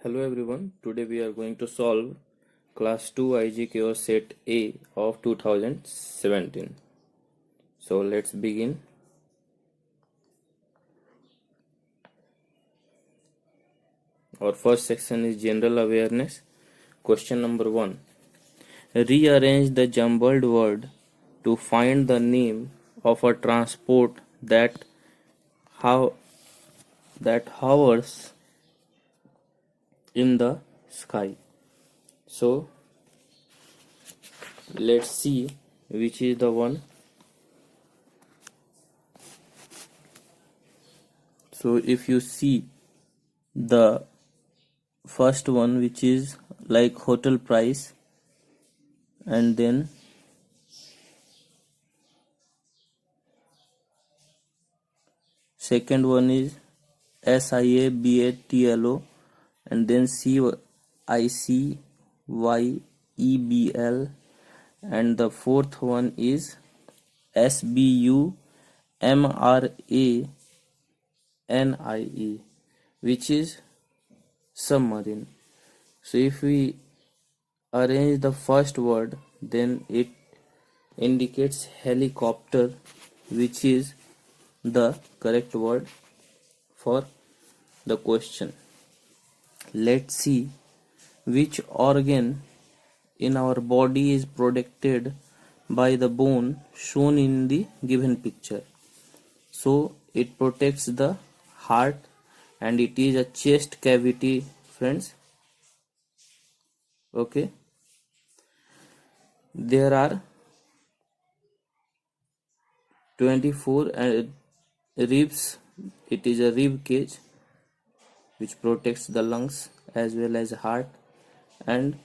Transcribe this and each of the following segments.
Hello everyone, today we are going to solve class 2 IG Chaos set A of 2017. So let's begin. Our first section is general awareness. Question number 1. Rearrange the jumbled word to find the name of a transport that hovers in the sky. So let's see which is the one. So if you see the first one, which is like hotel price, and then second one is SIABATLO, and then CICYEBL, and the fourth one is SBUMRANIE, which is submarine. So if we arrange the first word, then it indicates helicopter, which is the correct word for the question. Let's see which organ in our body is protected by the bone shown in the given picture. So it protects the heart, and it is a chest cavity, friends. Okay, there are 24 ribs. It is a rib cage which protects the lungs as well as heart and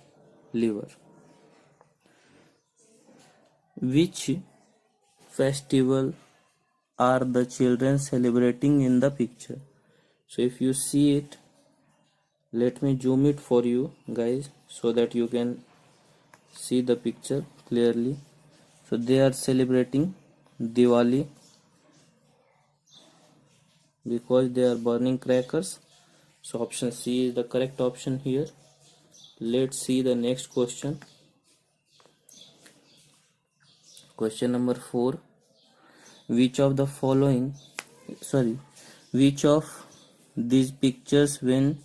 liver. Which festival are the children celebrating in the picture? So if you see it, let me zoom it for you guys so that you can see the picture clearly. So they are celebrating Diwali because they are burning crackers. So option C is the correct option here. Let's see the next question. Question number 4. Which of these pictures when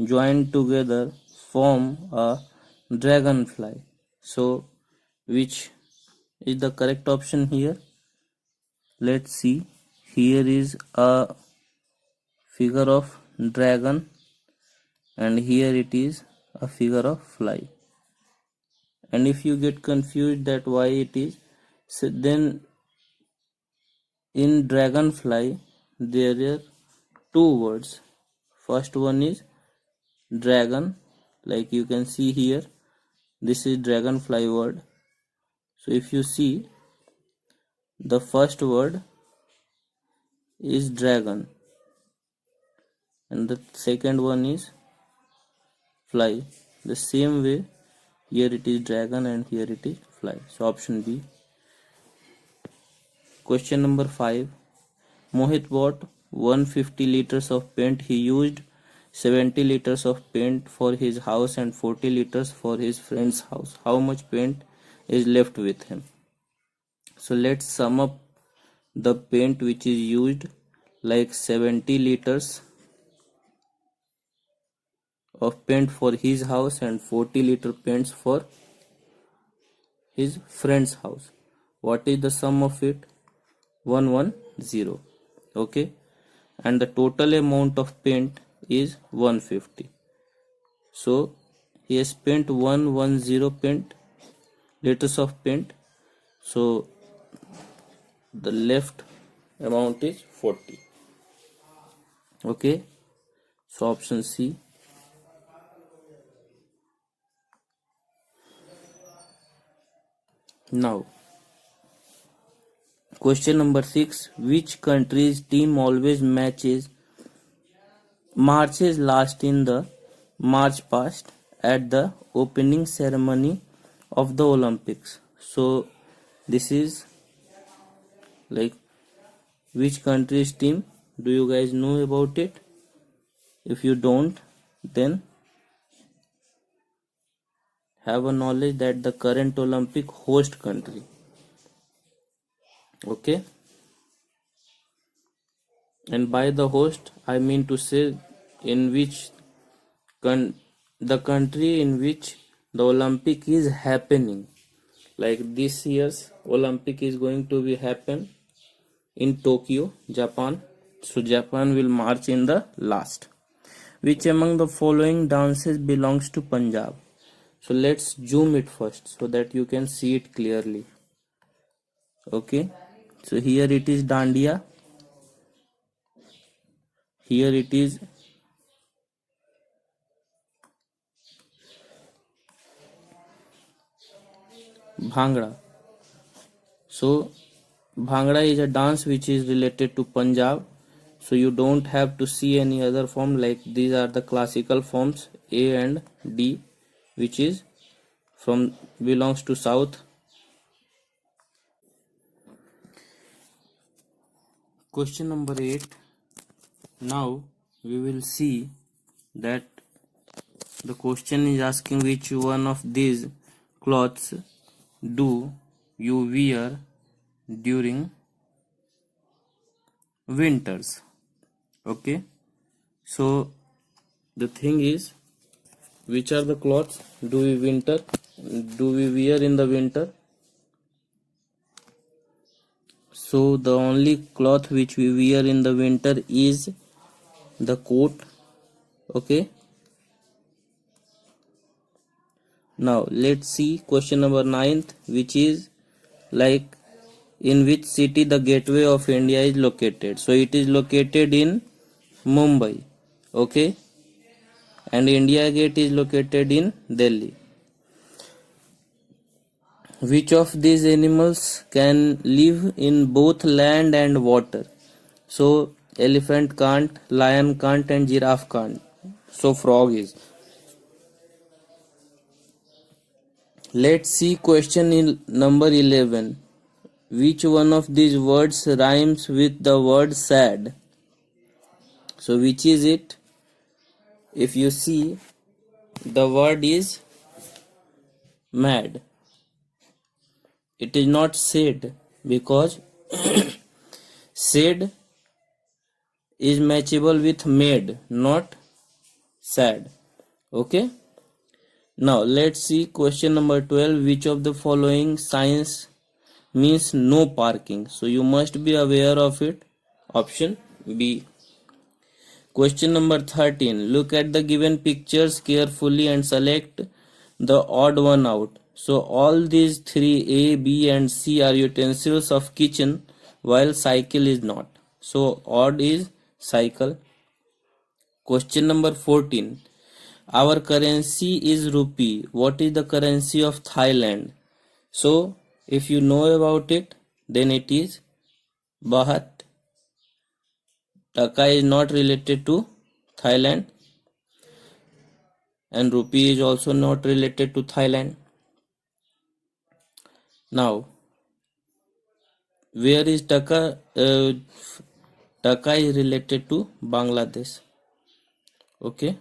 joined together form a dragonfly? So which is the correct option here? Let's see. Here is a figure of dragon, and here it is a figure of fly. And if you get confused that why it is, so then in dragonfly there are two words. First one is dragon, like you can see here, this is dragonfly word. So if you see, the first word is dragon and the second one is fly. The same way, here it is dragon and here it is fly. So option B. Question number 5. Mohit bought 150 liters of paint. He used 70 liters of paint for his house and 40 liters for his friend's house. How much paint is left with him? So let's sum up the paint which is used, like 70 liters of paint for his house and 40 liter paints for his friend's house. What is the sum of it? 110. Okay, and the total amount of paint is 150. So he has spent 110 liters of paint. So the left amount is 40. Okay, so option C. Now question number 6. Which country's team always marches last in the march past at the opening ceremony of the Olympics? So this is like which country's team? Do you guys know about it? If you don't, then have a knowledge that the current Olympic host country. Okay, and by the host I mean to say in which the country in which the Olympic is happening. Like this year's Olympic is going to be happen in Tokyo, Japan. So Japan will march in the last. Which among the following dances belongs to Punjab? So let's zoom it first so that you can see it clearly. Okay, so here it is Dandiya, here it is Bhangra. So Bhangra is a dance which is related to Punjab. So you don't have to see any other form, like these are the classical forms A and D, which is from belongs to South. Question number 8. Now we will see that the question is asking which one of these clothes do you wear during winters. Okay, so the thing is, which are the clothes do we wear in the winter? So the only cloth which we wear in the winter is the coat. Okay, now let's see question number 9, which is like in which city the gateway of India is located. So it is located in Mumbai. Okay, and India Gate is located in Delhi. Which of these animals can live in both land and water? So elephant can't, lion can't, and giraffe can't. So frog is. Let's see question in number 11. Which one of these words rhymes with the word sad? So which is it? If you see, the word is mad. It is not said, because said is matchable with made, not sad. Okay, now let's see question number 12. Which of the following signs means no parking? So you must be aware of it. Option B. Question number 13. Look at the given pictures carefully and select the odd one out. So all these three, A, B and C, are utensils of kitchen, while cycle is not. So odd is cycle. Question number 14. Our currency is rupee. What is the currency of Thailand? So if you know about it, then it is Baht. Taka is not related to Thailand, and rupee is also not related to Thailand. Now, where is Taka? Taka is related to Bangladesh. Okay.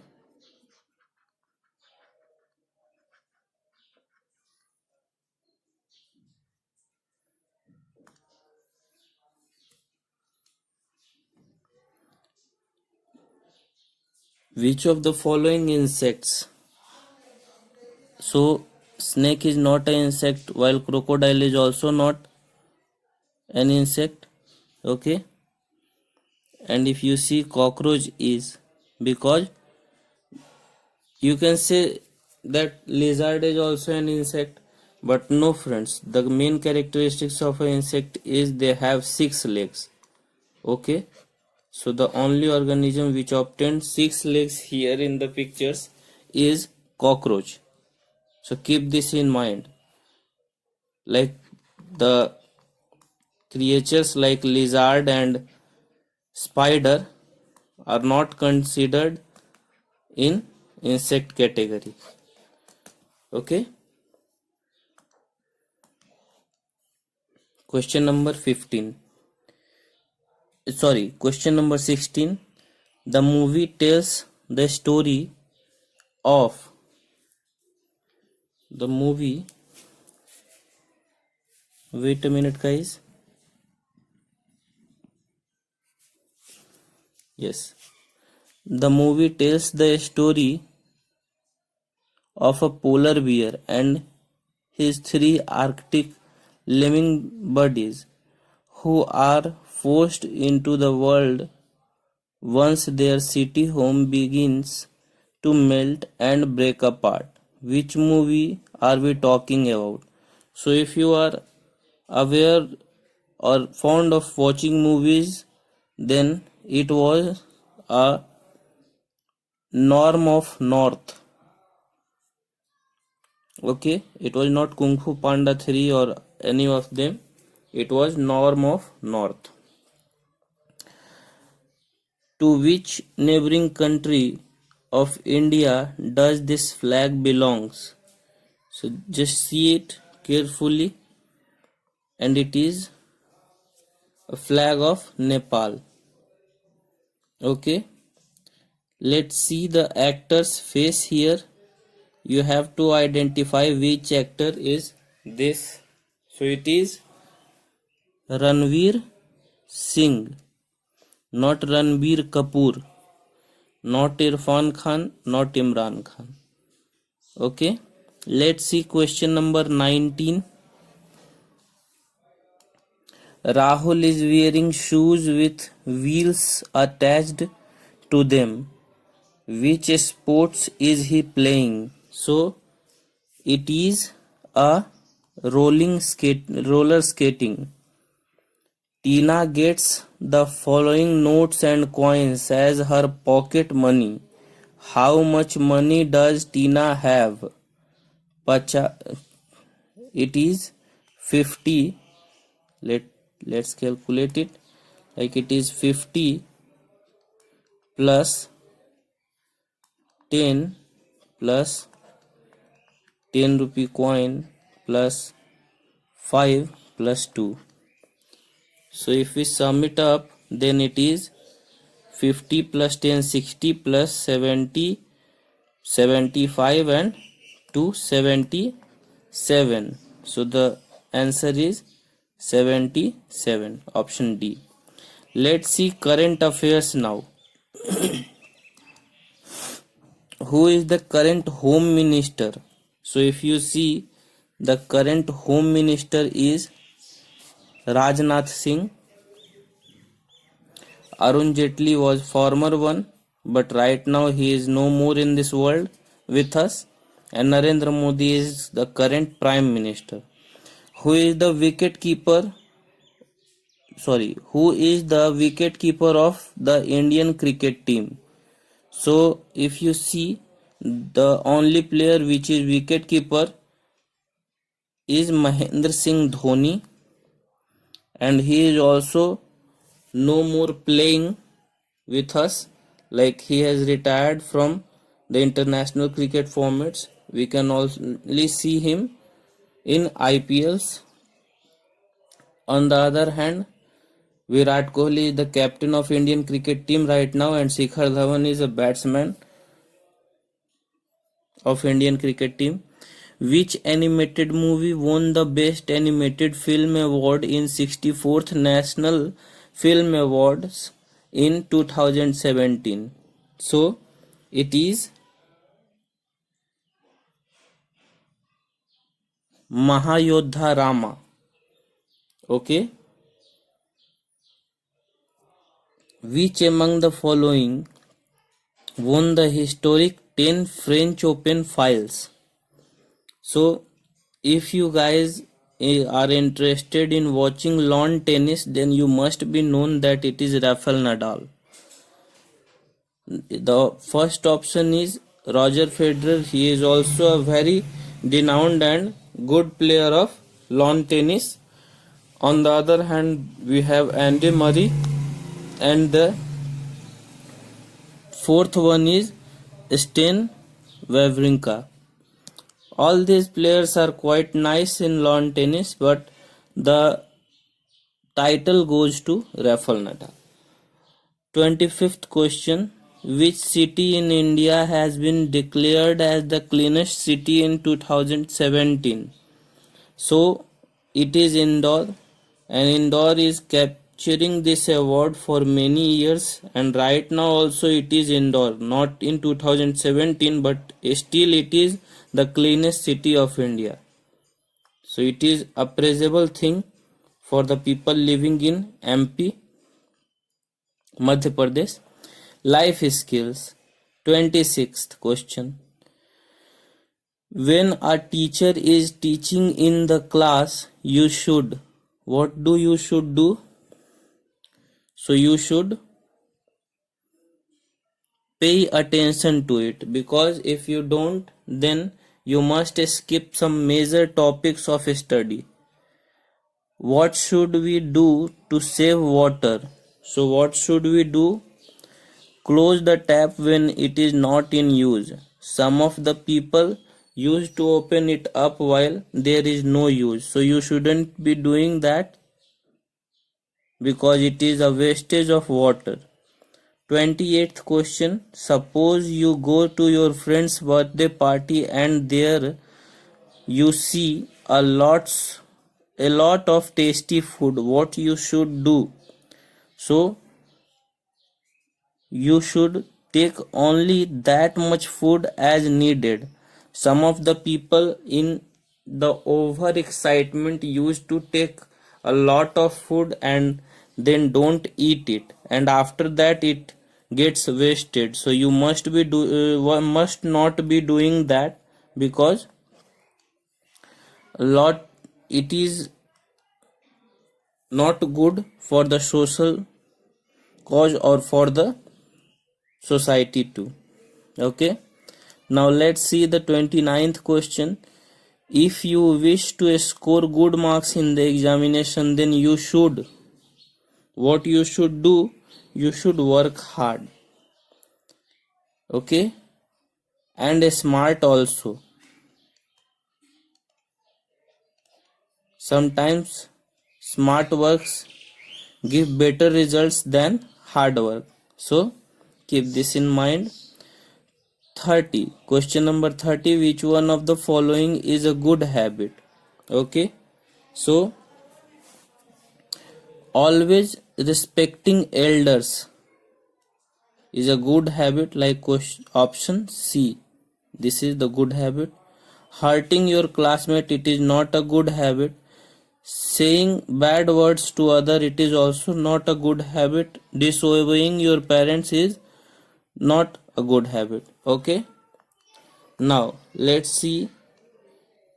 Which of the following insects? So snake is not an insect, while crocodile is also not an insect. Okay, and if you see, cockroach is, because you can say that lizard is also an insect, but no friends, the main characteristics of an insect is they have 6 legs. Okay, so the only organism which obtained 6 legs here in the pictures is cockroach. So keep this in mind. Like the creatures like lizard and spider are not considered in insect category. Okay, question number 15. Sorry, question number 16. The movie tells the story of The movie, wait a minute guys. Yes, the movie tells the story of a polar bear and his three Arctic living buddies who are forced into the world once their city home begins to melt and break apart. Which movie are we talking about? So, if you are aware or fond of watching movies, then it was a Norm of North. Okay, it was not Kung Fu Panda 3 or any of them, it was Norm of North. To which neighboring country of India does this flag belongs? So just see it carefully, and it is a flag of Nepal. Okay, let's see the actor's face here. You have to identify which actor is this. So it is Ranveer Singh, not Ranbir Kapoor, not Irfan Khan, not Imran Khan. Okay, let's see question number 19. Rahul is wearing shoes with wheels attached to them. Which sports is he playing? So it is a roller skating. Tina gets the following notes and coins as her pocket money. How much money does Tina have? It is 50. Let's calculate it. Like it is 50 plus 10 plus 10 rupee coin plus 5 plus 2. So if we sum it up, then it is 50 plus 10 60 plus 70 75 and 2 77. So the answer is 77, option D. Let's see current affairs now. Who is the current home minister? So if you see, the current home minister is Rajnath Singh. Arun Jaitley was former one, but right now he is no more in this world with us, and Narendra Modi is the current prime minister. Who is the wicket keeper of the Indian cricket team? So if you see, the only player which is wicket keeper is Mahendra Singh Dhoni, and he is also no more playing with us, like he has retired from the international cricket formats. We can only see him in IPLs. On the other hand, Virat Kohli is the captain of Indian cricket team right now, and Shikhar Dhawan is a batsman of Indian cricket team. Which animated movie won the Best Animated Film Award in 64th National Film Awards in 2017? So it is Mahayodha Rama. Okay. Which among the following won the historic 10 French Open finals? So if you guys are interested in watching lawn tennis, then you must be known that it is Rafael Nadal. The first option is Roger Federer. He is also a very renowned and good player of lawn tennis. On the other hand, we have Andy Murray, and the fourth one is Stan Wawrinka. All these players are quite nice in lawn tennis, but the title goes to Rafael Nadal. 25th question. Which city in India has been declared as the cleanest city in 2017? So it is Indore, and Indore is capturing this award for many years, and right now also it is Indore, not in 2017, but still it is the cleanest city of India. So it is a praisable thing for the people living in MP, Madhya Pradesh. Life skills. 26th question. When a teacher is teaching in the class, you should. What do you should do? So you should pay attention to it, because if you don't, then you must skip some major topics of study. What should we do to save water? So what should we do? Close the tap when it is not in use. Some of the people used to open it up while there is no use. So you shouldn't be doing that, because it is a wastage of water. 28th question. Suppose you go to your friend's birthday party and there you see a lot of tasty food. What you should do? So you should take only that much food as needed. Some of the people in the overexcitement used to take a lot of food and then don't eat it, and after that it gets wasted. So you must not be doing that, because a lot it is not good for the social cause or for the society too. Okay, now let's see the 29th question. If you wish to score good marks in the examination, then you should, what you should do? You should work hard, okay, and smart also. Sometimes smart works give better results than hard work, so keep this in mind. 30. Question number 30. Which one of the following is a good habit? Okay, so always respecting elders is a good habit, like option C. This is the good habit. Hurting your classmate, it is not a good habit. Saying bad words to other, it is also not a good habit. Disobeying your parents is not a good habit. Okay, now let's see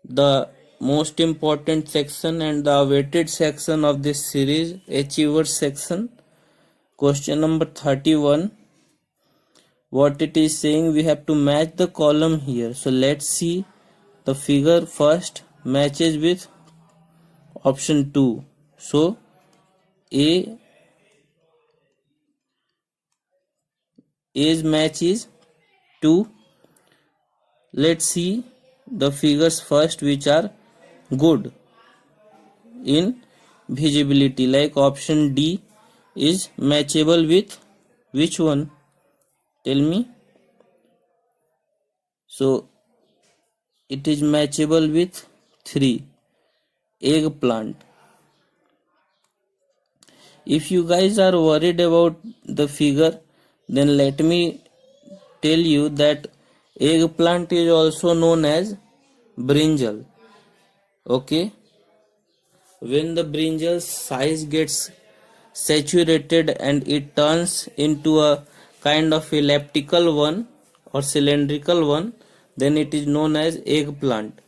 the most important section and the awaited section of this series, achievers section. Question number 31. What it is saying, we have to match the column here. So let's see the figure first matches with option 2. So A's match is 2. Let's see the figures first which are good in visibility, like option D is matchable with which one? Tell me. So it is matchable with 3, eggplant. If you guys are worried about the figure, then let me tell you that eggplant is also known as brinjal. Okay, when the brinjal size gets saturated and it turns into a kind of elliptical one or cylindrical one, then it is known as eggplant.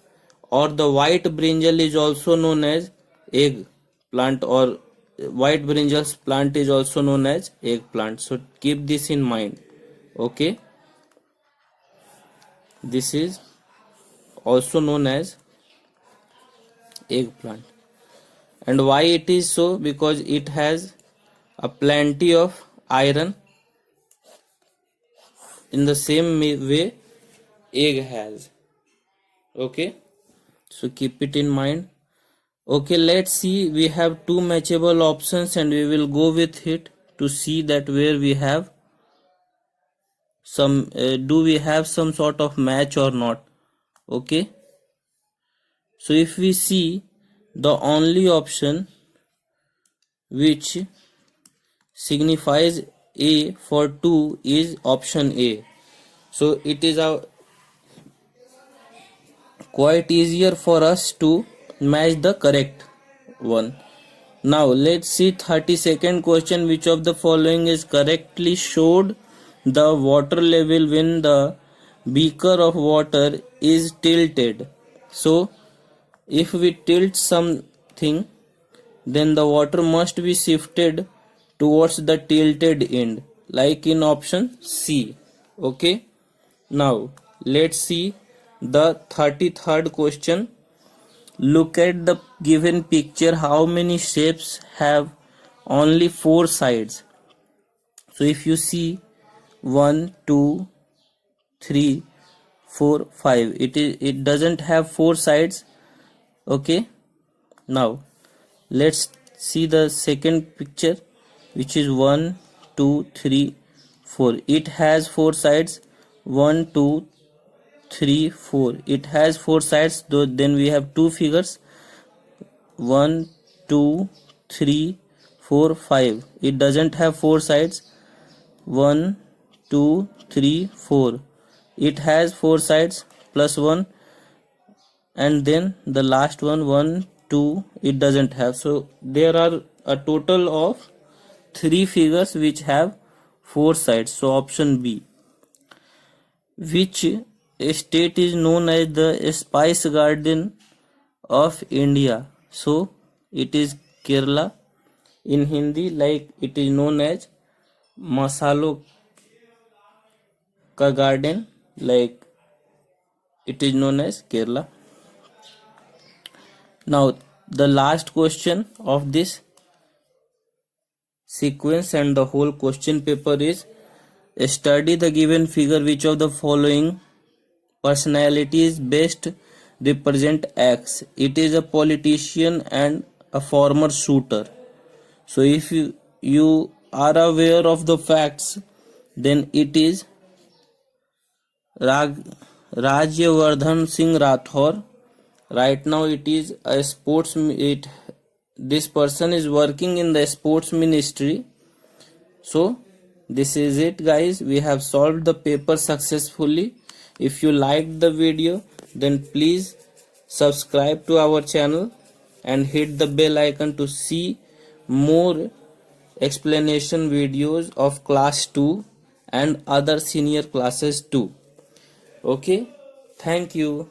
Or the white brinjal is also known as eggplant, or white brinjal plant is also known as eggplant. So keep this in mind. Okay, this is also known as eggplant. And why it is so? Because it has a plenty of iron in the same way egg has. Okay, so keep it in mind. Okay, let's see, we have 2 matchable options and we will go with it to see that where we have do we have some sort of match or not? Okay, so if we see, the only option which signifies A for 2 is option A. So it is quite easier for us to match the correct one. Now let's see 32nd question. Which of the following is correctly showed the water level when the beaker of water is tilted? So if we tilt something, then the water must be shifted towards the tilted end, like in option C. Okay, now let's see the 33rd question. Look at the given picture. How many shapes have only 4 sides? So if you see 1, 2, 3, 4, 5, it doesn't have 4 sides. Okay, now let's see the second picture, which is 1, 2, 3, 4. It has 4 sides. 1, 2, 3, 4. It has 4 sides. Then we have two figures. 1, 2, 3, 4, 5. It doesn't have 4 sides. 1, 2, 3, 4. It has 4 sides plus 1, and then the last one, 1, 2, it doesn't have. So there are a total of 3 figures which have 4 sides. So option B. Which state is known as the Spice Garden of India? So it is Kerala. In Hindi, like, it is known as Masalo ka garden, like it is known as Kerala. Now the last question of this sequence and the whole question paper is: study the given figure. Which of the following personalities best represent X? It is a politician and a former shooter. So if you are aware of the facts, then it is Rajyavardhan Singh Rathore. Right now it is a this person is working in the sports ministry. So this is it, guys. We have solved the paper successfully. If you liked the video, then please subscribe to our channel and hit the bell icon to see more explanation videos of class 2 and other senior classes too. Okay, thank you.